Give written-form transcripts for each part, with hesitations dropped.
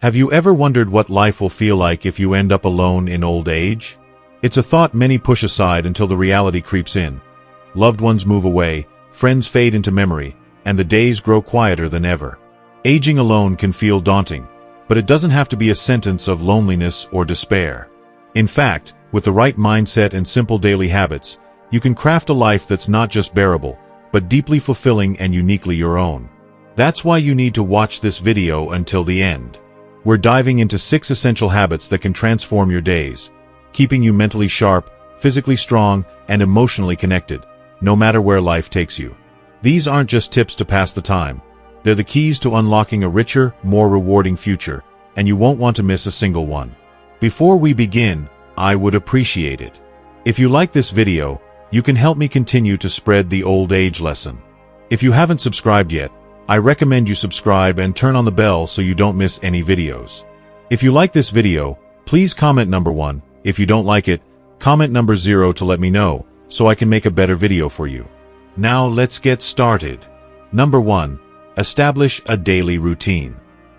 Have you ever wondered what life will feel like if you end up alone in old age? It's a thought many push aside until the reality creeps in. Loved ones move away, friends fade into memory, and the days grow quieter than ever. Aging alone can feel daunting, but it doesn't have to be a sentence of loneliness or despair. In fact, with the right mindset and simple daily habits, you can craft a life that's not just bearable, but deeply fulfilling and uniquely your own. That's why you need to watch this video until the end. We're diving into 6 essential habits that can transform your days, keeping you mentally sharp, physically strong, and emotionally connected, no matter where life takes you. These aren't just tips to pass the time. They're the keys to unlocking a richer, more rewarding future, and you won't want to miss a single one. Before we begin, I would appreciate it if you like this video. You can help me continue to spread the old age lesson. If you haven't subscribed yet, I recommend you subscribe and turn on the bell so you don't miss any videos. If you like this video, please comment number 1. If you don't like it, comment number 0 to let me know, so I can make a better video for you. Now let's get started. Number 1. Establish a daily routine.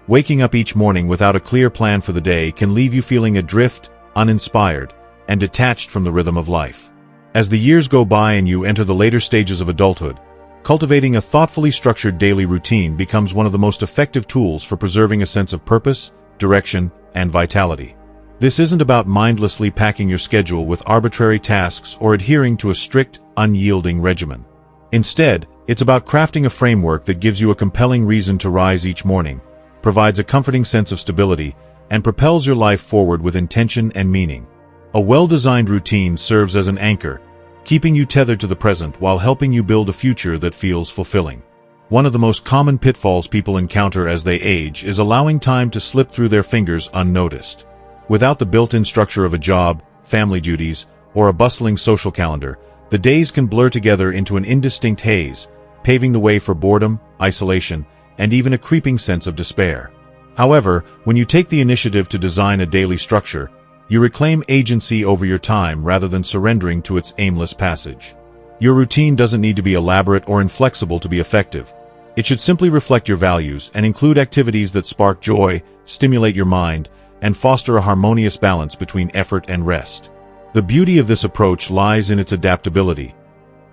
Waking up each morning without a clear plan for the day can leave you feeling adrift, uninspired, and detached from the rhythm of life. As the years go by and you enter the later stages of adulthood, cultivating a thoughtfully structured daily routine becomes one of the most effective tools for preserving a sense of purpose, direction, and vitality. This isn't about mindlessly packing your schedule with arbitrary tasks or adhering to a strict, unyielding regimen. Instead, it's about crafting a framework that gives you a compelling reason to rise each morning, provides a comforting sense of stability, and propels your life forward with intention and meaning. A well-designed routine serves as an anchor, keeping you tethered to the present while helping you build a future that feels fulfilling. One of the most common pitfalls people encounter as they age is allowing time to slip through their fingers unnoticed. Without the built-in structure of a job, family duties, or a bustling social calendar, the days can blur together into an indistinct haze, paving the way for boredom, isolation, and even a creeping sense of despair. However, when you take the initiative to design a daily structure, you reclaim agency over your time rather than surrendering to its aimless passage. Your routine doesn't need to be elaborate or inflexible to be effective. It should simply reflect your values and include activities that spark joy, stimulate your mind, and foster a harmonious balance between effort and rest. The beauty of this approach lies in its adaptability.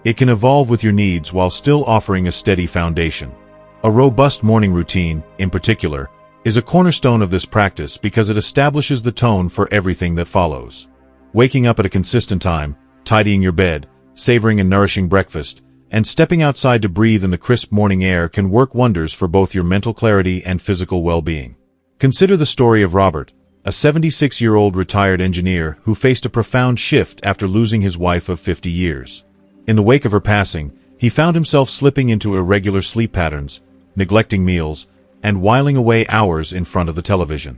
It can evolve with your needs while still offering a steady foundation. A robust morning routine, in particular, is a cornerstone of this practice because it establishes the tone for everything that follows. Waking up at a consistent time, tidying your bed, savoring a nourishing breakfast, and stepping outside to breathe in the crisp morning air can work wonders for both your mental clarity and physical well-being. Consider the story of Robert, a 76-year-old retired engineer who faced a profound shift after losing his wife of 50 years. In the wake of her passing, he found himself slipping into irregular sleep patterns, neglecting meals, and whiling away hours in front of the television.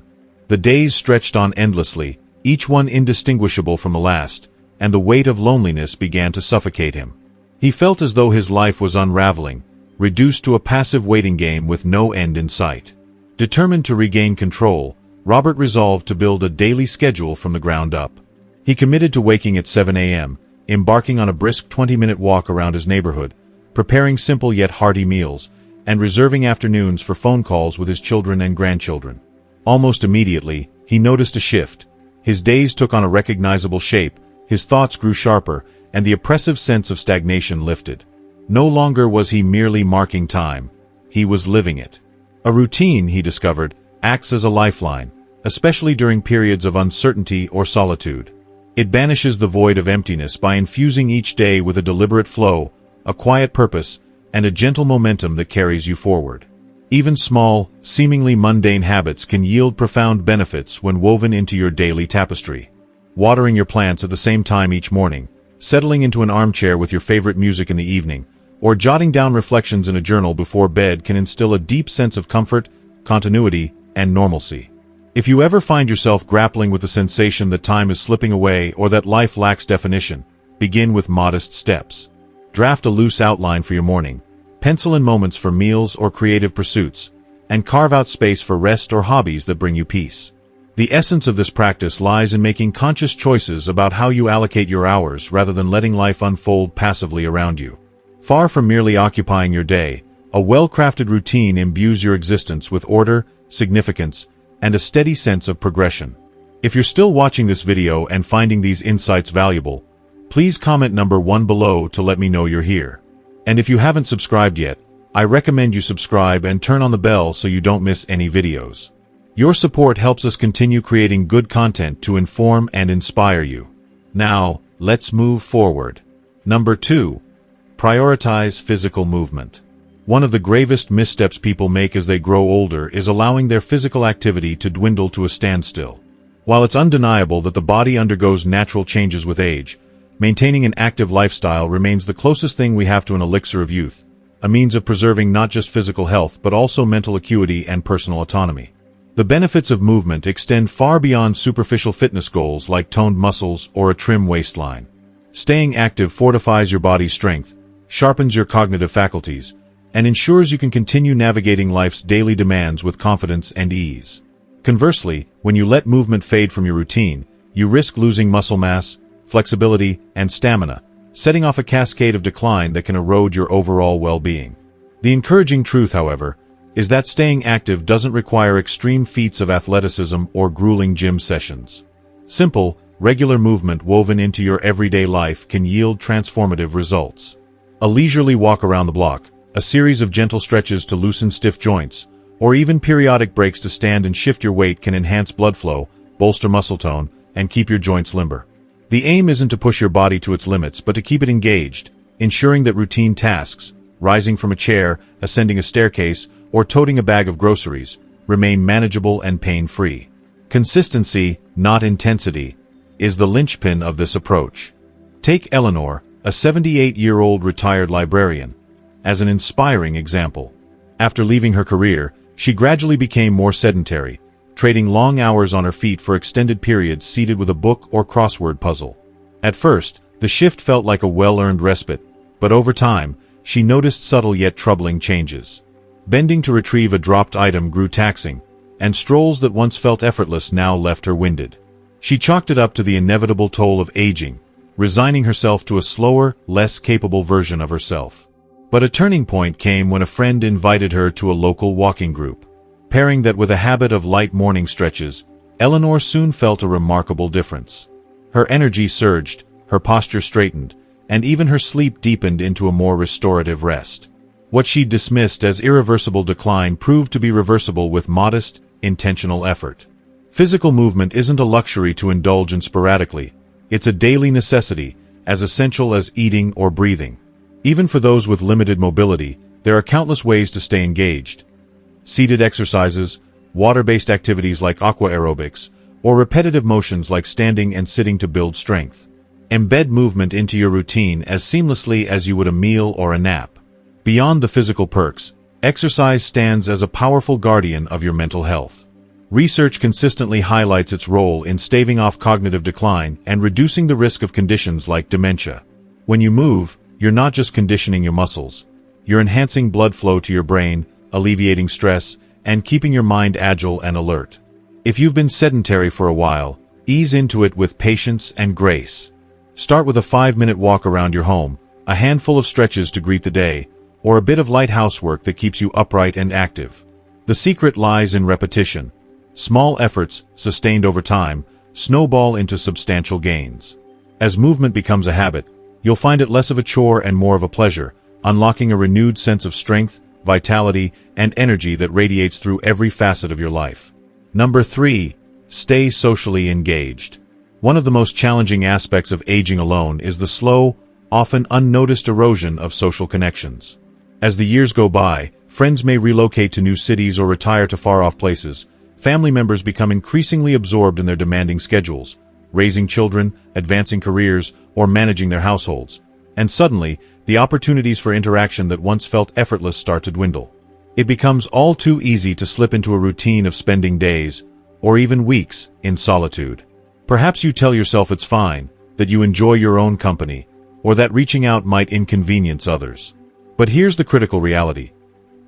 The days stretched on endlessly, each one indistinguishable from the last, and the weight of loneliness began to suffocate him. He felt as though his life was unraveling, reduced to a passive waiting game with no end in sight. Determined to regain control, Robert resolved to build a daily schedule from the ground up. He committed to waking at 7 a.m., embarking on a brisk 20-minute walk around his neighborhood, preparing simple yet hearty meals, and reserving afternoons for phone calls with his children and grandchildren. Almost immediately, he noticed a shift. His days took on a recognizable shape, his thoughts grew sharper, and the oppressive sense of stagnation lifted. No longer was he merely marking time. He was living it. A routine, he discovered, acts as a lifeline, especially during periods of uncertainty or solitude. It banishes the void of emptiness by infusing each day with a deliberate flow, a quiet purpose, and a gentle momentum that carries you forward. Even small, seemingly mundane habits can yield profound benefits when woven into your daily tapestry. Watering your plants at the same time each morning, settling into an armchair with your favorite music in the evening, or jotting down reflections in a journal before bed can instill a deep sense of comfort, continuity, and normalcy. If you ever find yourself grappling with the sensation that time is slipping away or that life lacks definition, begin with modest steps. Draft a loose outline for your morning, pencil in moments for meals or creative pursuits, and carve out space for rest or hobbies that bring you peace. The essence of this practice lies in making conscious choices about how you allocate your hours rather than letting life unfold passively around you. Far from merely occupying your day, a well-crafted routine imbues your existence with order, significance, and a steady sense of progression. If you're still watching this video and finding these insights valuable, please comment number 1 below to let me know you're here. And if you haven't subscribed yet, I recommend you subscribe and turn on the bell so you don't miss any videos. Your support helps us continue creating good content to inform and inspire you. Now, let's move forward. Number 2. Prioritize physical movement. One of the gravest missteps people make as they grow older is allowing their physical activity to dwindle to a standstill. While it's undeniable that the body undergoes natural changes with age, maintaining an active lifestyle remains the closest thing we have to an elixir of youth, a means of preserving not just physical health but also mental acuity and personal autonomy. The benefits of movement extend far beyond superficial fitness goals like toned muscles or a trim waistline. Staying active fortifies your body's strength, sharpens your cognitive faculties, and ensures you can continue navigating life's daily demands with confidence and ease. Conversely, when you let movement fade from your routine, you risk losing muscle mass, flexibility, and stamina, setting off a cascade of decline that can erode your overall well-being. The encouraging truth, however, is that staying active doesn't require extreme feats of athleticism or grueling gym sessions. Simple, regular movement woven into your everyday life can yield transformative results. A leisurely walk around the block, a series of gentle stretches to loosen stiff joints, or even periodic breaks to stand and shift your weight can enhance blood flow, bolster muscle tone, and keep your joints limber. The aim isn't to push your body to its limits, but to keep it engaged, ensuring that routine tasks, rising from a chair, ascending a staircase, or toting a bag of groceries, remain manageable and pain-free. Consistency, not intensity, is the linchpin of this approach. Take Eleanor, a 78-year-old retired librarian, as an inspiring example. After leaving her career, she gradually became more sedentary, trading long hours on her feet for extended periods seated with a book or crossword puzzle. At first, the shift felt like a well-earned respite, but over time, she noticed subtle yet troubling changes. Bending to retrieve a dropped item grew taxing, and strolls that once felt effortless now left her winded. She chalked it up to the inevitable toll of aging, resigning herself to a slower, less capable version of herself. But a turning point came when a friend invited her to a local walking group. Pairing that with a habit of light morning stretches, Eleanor soon felt a remarkable difference. Her energy surged, her posture straightened, and even her sleep deepened into a more restorative rest. What she dismissed as irreversible decline proved to be reversible with modest, intentional effort. Physical movement isn't a luxury to indulge in sporadically. It's a daily necessity, as essential as eating or breathing. Even for those with limited mobility, there are countless ways to stay engaged. Seated exercises, water-based activities like aqua aerobics, or repetitive motions like standing and sitting to build strength. Embed movement into your routine as seamlessly as you would a meal or a nap. Beyond the physical perks, exercise stands as a powerful guardian of your mental health. Research consistently highlights its role in staving off cognitive decline and reducing the risk of conditions like dementia. When you move, you're not just conditioning your muscles. You're enhancing blood flow to your brain, alleviating stress, and keeping your mind agile and alert. If you've been sedentary for a while, ease into it with patience and grace. Start with a 5-minute walk around your home, a handful of stretches to greet the day, or a bit of light housework that keeps you upright and active. The secret lies in repetition. Small efforts, sustained over time, snowball into substantial gains. As movement becomes a habit, you'll find it less of a chore and more of a pleasure, unlocking a renewed sense of strength, vitality, and energy that radiates through every facet of your life. Number 3. Stay socially engaged. One of the most challenging aspects of aging alone is the slow, often unnoticed erosion of social connections. As the years go by, friends may relocate to new cities or retire to far-off places. Family members become increasingly absorbed in their demanding schedules, raising children, advancing careers, or managing their households. And suddenly, the opportunities for interaction that once felt effortless start to dwindle. It becomes all too easy to slip into a routine of spending days, or even weeks, in solitude. Perhaps you tell yourself it's fine, that you enjoy your own company, or that reaching out might inconvenience others. But here's the critical reality.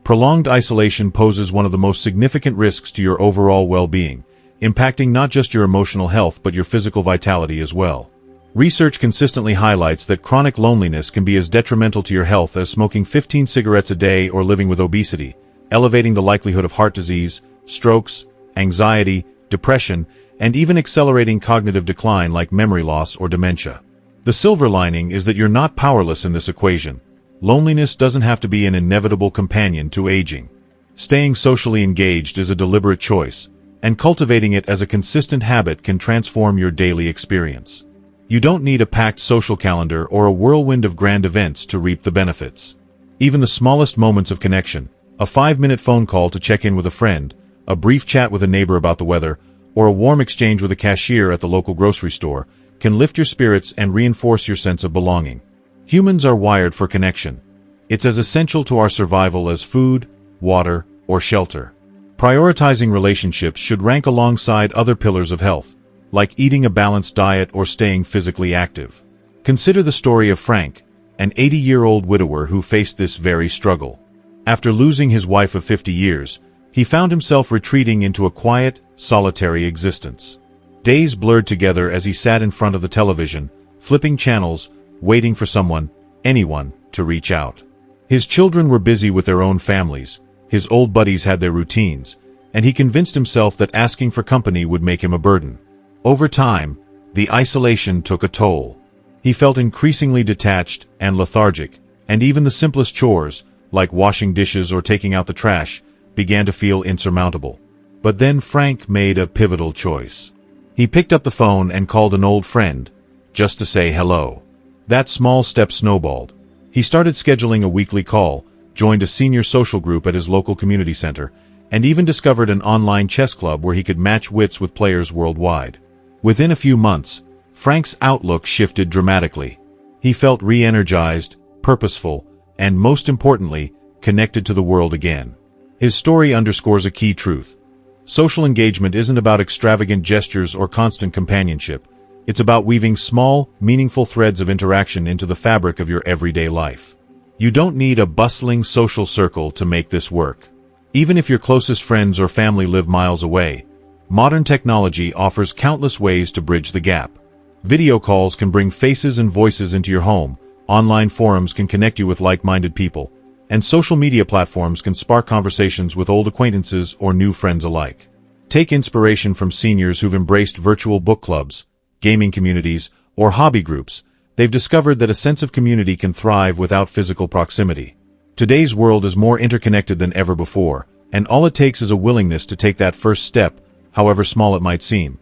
Prolonged isolation poses one of the most significant risks to your overall well-being, impacting not just your emotional health but your physical vitality as well. Research consistently highlights that chronic loneliness can be as detrimental to your health as smoking 15 cigarettes a day or living with obesity, elevating the likelihood of heart disease, strokes, anxiety, depression, and even accelerating cognitive decline like memory loss or dementia. The silver lining is that you're not powerless in this equation. Loneliness doesn't have to be an inevitable companion to aging. Staying socially engaged is a deliberate choice, and cultivating it as a consistent habit can transform your daily experience. You don't need a packed social calendar or a whirlwind of grand events to reap the benefits. Even the smallest moments of connection, a 5-minute phone call to check in with a friend, a brief chat with a neighbor about the weather, or a warm exchange with a cashier at the local grocery store, can lift your spirits and reinforce your sense of belonging. Humans are wired for connection. It's as essential to our survival as food, water, or shelter. Prioritizing relationships should rank alongside other pillars of health, like eating a balanced diet or staying physically active. Consider the story of Frank, an 80-year-old widower who faced this very struggle. After losing his wife of 50 years, he found himself retreating into a quiet, solitary existence. Days blurred together as he sat in front of the television, flipping channels, waiting for someone, anyone, to reach out. His children were busy with their own families, his old buddies had their routines, and he convinced himself that asking for company would make him a burden. Over time, the isolation took a toll. He felt increasingly detached and lethargic, and even the simplest chores, like washing dishes or taking out the trash, began to feel insurmountable. But then Frank made a pivotal choice. He picked up the phone and called an old friend, just to say hello. That small step snowballed. He started scheduling a weekly call, joined a senior social group at his local community center, and even discovered an online chess club where he could match wits with players worldwide. Within a few months, Frank's outlook shifted dramatically. He felt re-energized, purposeful, and most importantly, connected to the world again. His story underscores a key truth. Social engagement isn't about extravagant gestures or constant companionship. It's about weaving small, meaningful threads of interaction into the fabric of your everyday life. You don't need a bustling social circle to make this work. Even if your closest friends or family live miles away, modern technology offers countless ways to bridge the gap. Video calls can bring faces and voices into your home, online forums can connect you with like-minded people, and social media platforms can spark conversations with old acquaintances or new friends alike. Take inspiration from seniors who've embraced virtual book clubs, gaming communities, or hobby groups. They've discovered that a sense of community can thrive without physical proximity. Today's world is more interconnected than ever before, and all it takes is a willingness to take that first step, however small it might seem.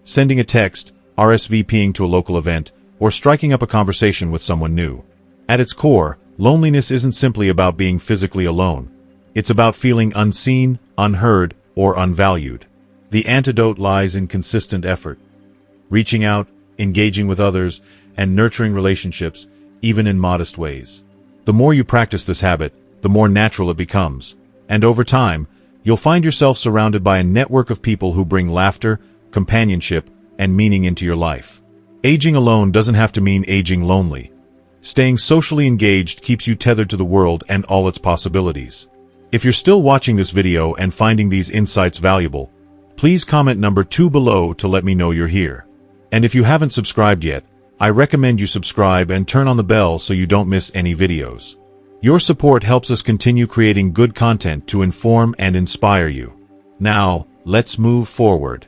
Sending a text, RSVPing to a local event, or striking up a conversation with someone new. At its core, loneliness isn't simply about being physically alone. It's about feeling unseen, unheard, or unvalued. The antidote lies in consistent effort. Reaching out, engaging with others, and nurturing relationships, even in modest ways. The more you practice this habit, the more natural it becomes. And over time, you'll find yourself surrounded by a network of people who bring laughter, companionship, and meaning into your life. Aging alone doesn't have to mean aging lonely. Staying socially engaged keeps you tethered to the world and all its possibilities. If you're still watching this video and finding these insights valuable, please comment number 2 below to let me know you're here. And if you haven't subscribed yet, I recommend you subscribe and turn on the bell so you don't miss any videos. Your support helps us continue creating good content to inform and inspire you. Now, let's move forward.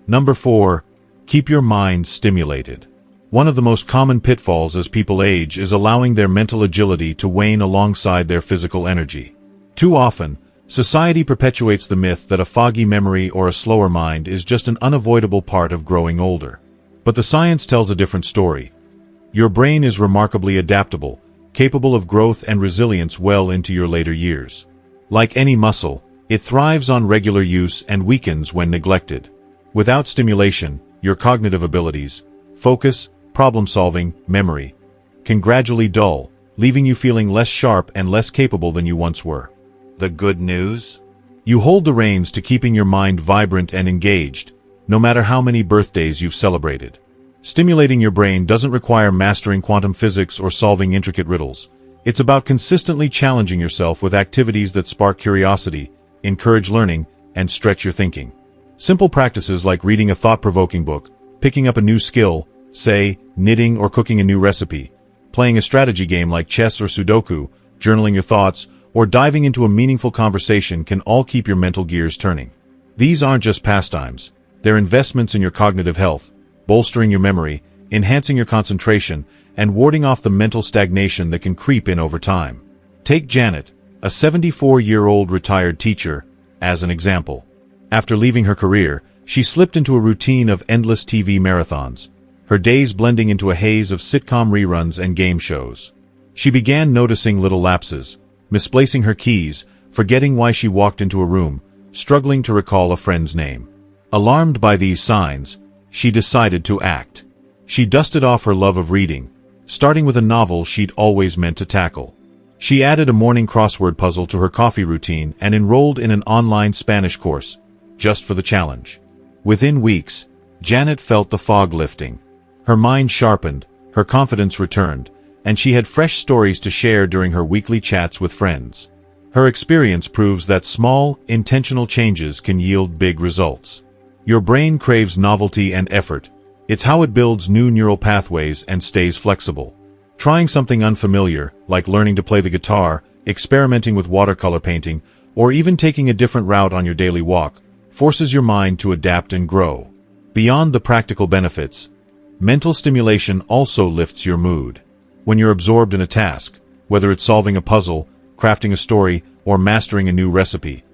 Number 4. Keep your mind stimulated. One of the most common pitfalls as people age is allowing their mental agility to wane alongside their physical energy. Too often, society perpetuates the myth that a foggy memory or a slower mind is just an unavoidable part of growing older. But the science tells a different story. Your brain is remarkably adaptable, capable of growth and resilience well into your later years. Like any muscle, it thrives on regular use and weakens when neglected. Without stimulation, your cognitive abilities, focus, problem-solving, memory, can gradually dull, leaving you feeling less sharp and less capable than you once were. The good news? You hold the reins to keeping your mind vibrant and engaged, no matter how many birthdays you've celebrated. Stimulating your brain doesn't require mastering quantum physics or solving intricate riddles. It's about consistently challenging yourself with activities that spark curiosity, encourage learning, and stretch your thinking. Simple practices like reading a thought-provoking book, picking up a new skill, say, knitting or cooking a new recipe, playing a strategy game like chess or Sudoku, journaling your thoughts, or diving into a meaningful conversation can all keep your mental gears turning. These aren't just pastimes. They're investments in your cognitive health, bolstering your memory, enhancing your concentration, and warding off the mental stagnation that can creep in over time. Take Janet, a 74-year-old retired teacher, as an example. After leaving her career, she slipped into a routine of endless TV marathons, her days blending into a haze of sitcom reruns and game shows. She began noticing little lapses, misplacing her keys, forgetting why she walked into a room, struggling to recall a friend's name. Alarmed by these signs, she decided to act. She dusted off her love of reading, starting with a novel she'd always meant to tackle. She added a morning crossword puzzle to her coffee routine and enrolled in an online Spanish course, just for the challenge. Within weeks, Janet felt the fog lifting. Her mind sharpened, her confidence returned, and she had fresh stories to share during her weekly chats with friends. Her experience proves that small, intentional changes can yield big results. Your brain craves novelty and effort. It's how it builds new neural pathways and stays flexible. Trying something unfamiliar, like learning to play the guitar, experimenting with watercolor painting, or even taking a different route on your daily walk, forces your mind to adapt and grow. Beyond the practical benefits, mental stimulation also lifts your mood. When you're absorbed in a task, whether it's solving a puzzle, crafting a story, or mastering a new recipe,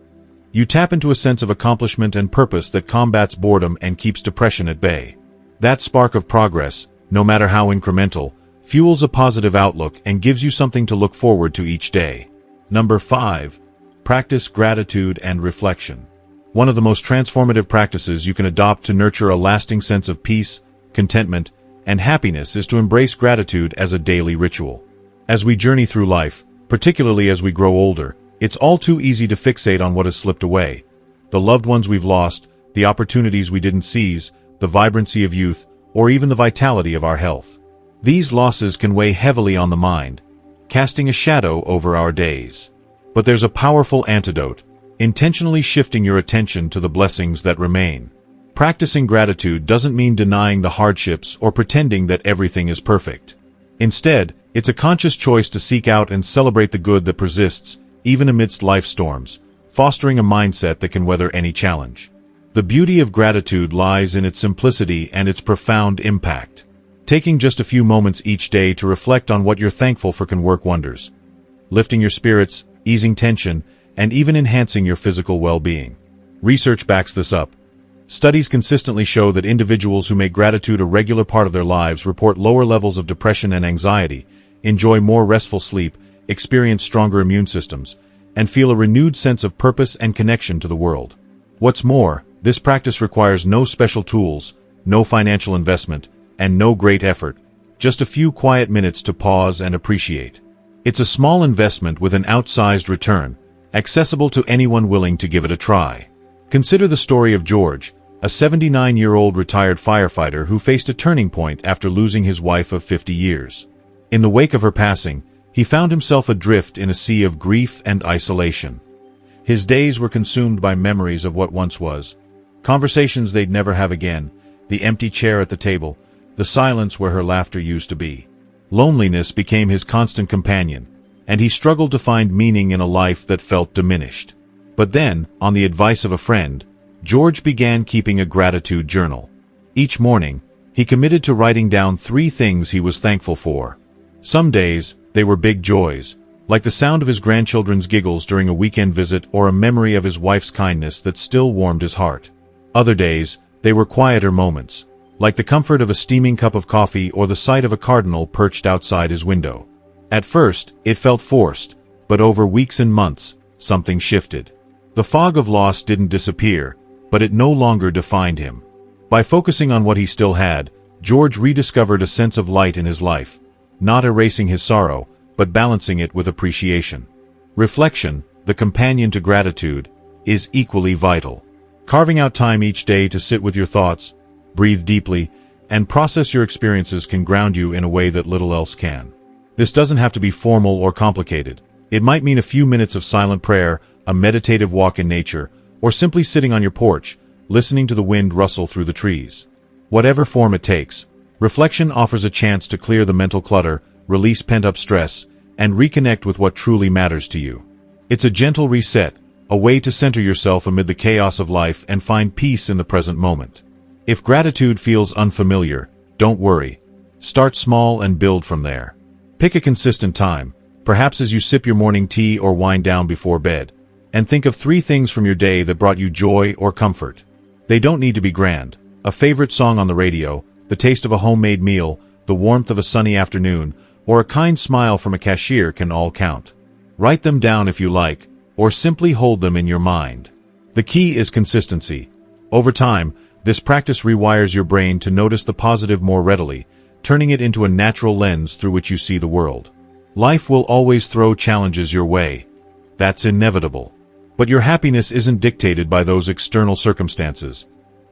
you tap into a sense of accomplishment and purpose that combats boredom and keeps depression at bay. That spark of progress, no matter how incremental, fuels a positive outlook and gives you something to look forward to each day. Number 5. Practice gratitude and reflection. One of the most transformative practices you can adopt to nurture a lasting sense of peace, contentment, and happiness is to embrace gratitude as a daily ritual. As we journey through life, particularly as we grow older, it's all too easy to fixate on what has slipped away. The loved ones we've lost, the opportunities we didn't seize, the vibrancy of youth, or even the vitality of our health. These losses can weigh heavily on the mind, casting a shadow over our days. But there's a powerful antidote: intentionally shifting your attention to the blessings that remain. Practicing gratitude doesn't mean denying the hardships or pretending that everything is perfect. Instead, it's a conscious choice to seek out and celebrate the good that persists, even amidst life's storms, fostering a mindset that can weather any challenge. The beauty of gratitude lies in its simplicity and its profound impact. Taking just a few moments each day to reflect on what you're thankful for can work wonders, lifting your spirits, easing tension, and even enhancing your physical well-being. Research backs this up. Studies consistently show that individuals who make gratitude a regular part of their lives report lower levels of depression and anxiety, enjoy more restful sleep, experience stronger immune systems, and feel a renewed sense of purpose and connection to the world. What's more, this practice requires no special tools, no financial investment, and no great effort, just a few quiet minutes to pause and appreciate. It's a small investment with an outsized return, accessible to anyone willing to give it a try. Consider the story of George, a 79-year-old retired firefighter who faced a turning point after losing his wife of 50 years. In the wake of her passing, he found himself adrift in a sea of grief and isolation. His days were consumed by memories of what once was, conversations they'd never have again, the empty chair at the table, the silence where her laughter used to be. Loneliness became his constant companion, and he struggled to find meaning in a life that felt diminished. But then, on the advice of a friend, George began keeping a gratitude journal. Each morning, he committed to writing down 3 things he was thankful for. Some days, they were big joys, like the sound of his grandchildren's giggles during a weekend visit or a memory of his wife's kindness that still warmed his heart. Other days, they were quieter moments, like the comfort of a steaming cup of coffee or the sight of a cardinal perched outside his window. At first, it felt forced, but over weeks and months, something shifted. The fog of loss didn't disappear, but it no longer defined him. By focusing on what he still had, George rediscovered a sense of light in his life, not erasing his sorrow, but balancing it with appreciation. Reflection, the companion to gratitude, is equally vital. Carving out time each day to sit with your thoughts, breathe deeply, and process your experiences can ground you in a way that little else can. This doesn't have to be formal or complicated. It might mean a few minutes of silent prayer, a meditative walk in nature, or simply sitting on your porch, listening to the wind rustle through the trees. Whatever form it takes, reflection offers a chance to clear the mental clutter, release pent-up stress, and reconnect with what truly matters to you. It's a gentle reset, a way to center yourself amid the chaos of life and find peace in the present moment. If gratitude feels unfamiliar, don't worry. Start small and build from there. Pick a consistent time, perhaps as you sip your morning tea or wind down before bed, and think of 3 things from your day that brought you joy or comfort. They don't need to be grand. A favorite song on the radio, the taste of a homemade meal, the warmth of a sunny afternoon, or a kind smile from a cashier can all count. Write them down if you like, or simply hold them in your mind. The key is consistency. Over time, this practice rewires your brain to notice the positive more readily, turning it into a natural lens through which you see the world. Life will always throw challenges your way. That's inevitable. But your happiness isn't dictated by those external circumstances.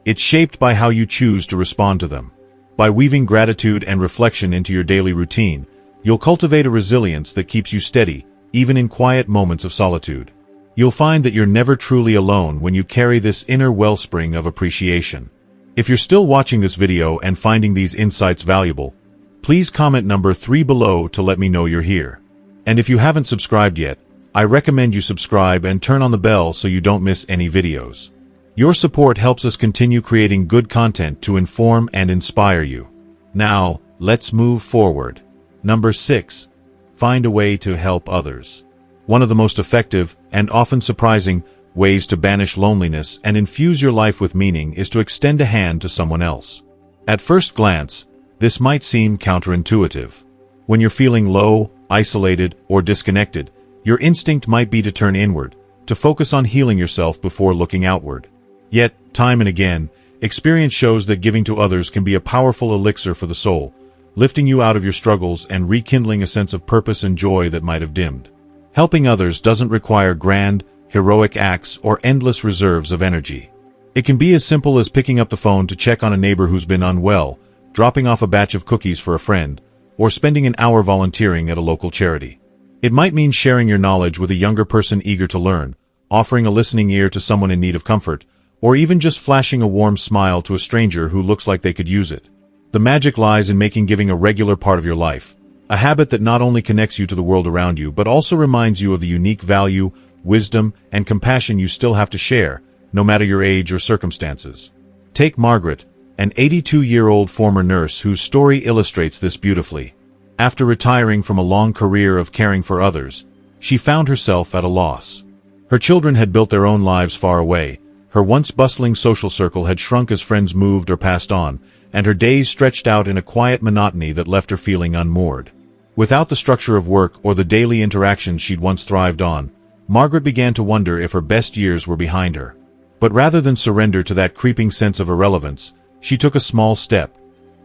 It's shaped by how you choose to respond to them. By weaving gratitude and reflection into your daily routine, you'll cultivate a resilience that keeps you steady, even in quiet moments of solitude. You'll find that you're never truly alone when you carry this inner wellspring of appreciation. If you're still watching this video and finding these insights valuable, please comment number 3 below to let me know you're here. And if you haven't subscribed yet, I recommend you subscribe and turn on the bell so you don't miss any videos. Your support helps us continue creating good content to inform and inspire you. Now, let's move forward. Number 6. Find a way to help others. One of the most effective, and often surprising, ways to banish loneliness and infuse your life with meaning is to extend a hand to someone else. At first glance, this might seem counterintuitive. When you're feeling low, isolated, or disconnected, your instinct might be to turn inward, to focus on healing yourself before looking outward. Yet, time and again, experience shows that giving to others can be a powerful elixir for the soul, lifting you out of your struggles and rekindling a sense of purpose and joy that might have dimmed. Helping others doesn't require grand, heroic acts or endless reserves of energy. It can be as simple as picking up the phone to check on a neighbor who's been unwell, dropping off a batch of cookies for a friend, or spending an hour volunteering at a local charity. It might mean sharing your knowledge with a younger person eager to learn, offering a listening ear to someone in need of comfort, or even just flashing a warm smile to a stranger who looks like they could use it. The magic lies in making giving a regular part of your life, a habit that not only connects you to the world around you but also reminds you of the unique value, wisdom, and compassion you still have to share, no matter your age or circumstances. Take Margaret, an 82-year-old former nurse whose story illustrates this beautifully. After retiring from a long career of caring for others, she found herself at a loss. Her children had built their own lives far away, her once bustling social circle had shrunk as friends moved or passed on, and her days stretched out in a quiet monotony that left her feeling unmoored. Without the structure of work or the daily interactions she'd once thrived on, Margaret began to wonder if her best years were behind her. But rather than surrender to that creeping sense of irrelevance, she took a small step.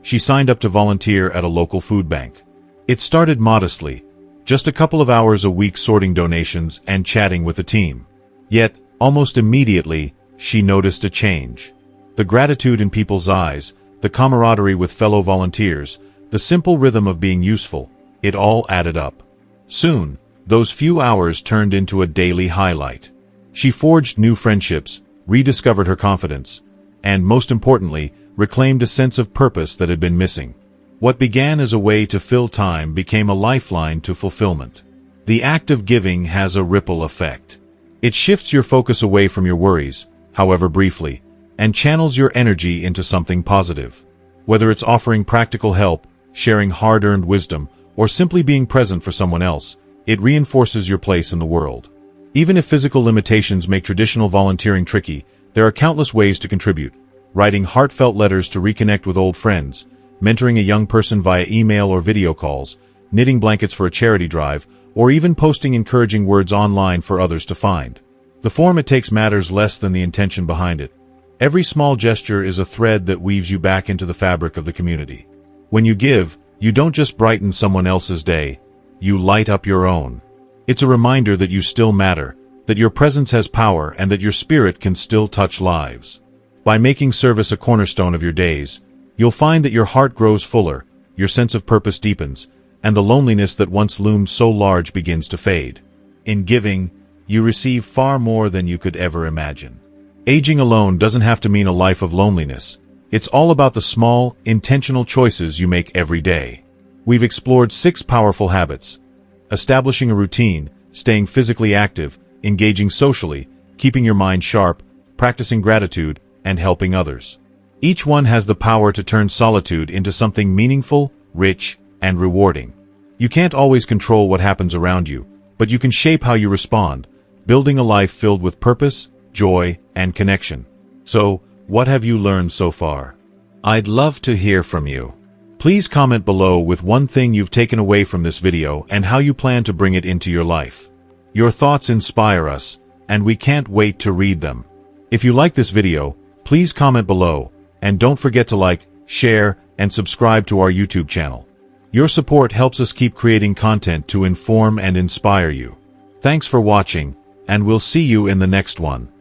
She signed up to volunteer at a local food bank. It started modestly, just a couple of hours a week sorting donations and chatting with the team. Yet, almost immediately, she noticed a change. The gratitude in people's eyes, the camaraderie with fellow volunteers, the simple rhythm of being useful, it all added up. Soon, those few hours turned into a daily highlight. She forged new friendships, rediscovered her confidence, and, most importantly, reclaimed a sense of purpose that had been missing. What began as a way to fill time became a lifeline to fulfillment. The act of giving has a ripple effect. It shifts your focus away from your worries, however briefly, and channels your energy into something positive. Whether it's offering practical help, sharing hard-earned wisdom, or simply being present for someone else, it reinforces your place in the world. Even if physical limitations make traditional volunteering tricky, there are countless ways to contribute. Writing heartfelt letters to reconnect with old friends, mentoring a young person via email or video calls, knitting blankets for a charity drive, or even posting encouraging words online for others to find. The form it takes matters less than the intention behind it. Every small gesture is a thread that weaves you back into the fabric of the community. When you give, you don't just brighten someone else's day, you light up your own. It's a reminder that you still matter, that your presence has power, and that your spirit can still touch lives. By making service a cornerstone of your days, you'll find that your heart grows fuller, your sense of purpose deepens, and the loneliness that once loomed so large begins to fade. In giving, you receive far more than you could ever imagine. Aging alone doesn't have to mean a life of loneliness. It's all about the small, intentional choices you make every day. We've explored 6 powerful habits: establishing a routine, staying physically active, engaging socially, keeping your mind sharp, practicing gratitude, and helping others. Each one has the power to turn solitude into something meaningful, rich, and rewarding. You can't always control what happens around you, but you can shape how you respond, building a life filled with purpose, joy, and connection. So, what have you learned so far? I'd love to hear from you. Please comment below with one thing you've taken away from this video and how you plan to bring it into your life. Your thoughts inspire us, and we can't wait to read them. If you like this video, please comment below, and don't forget to like, share, and subscribe to our YouTube channel. Your support helps us keep creating content to inform and inspire you. Thanks for watching, and we'll see you in the next one.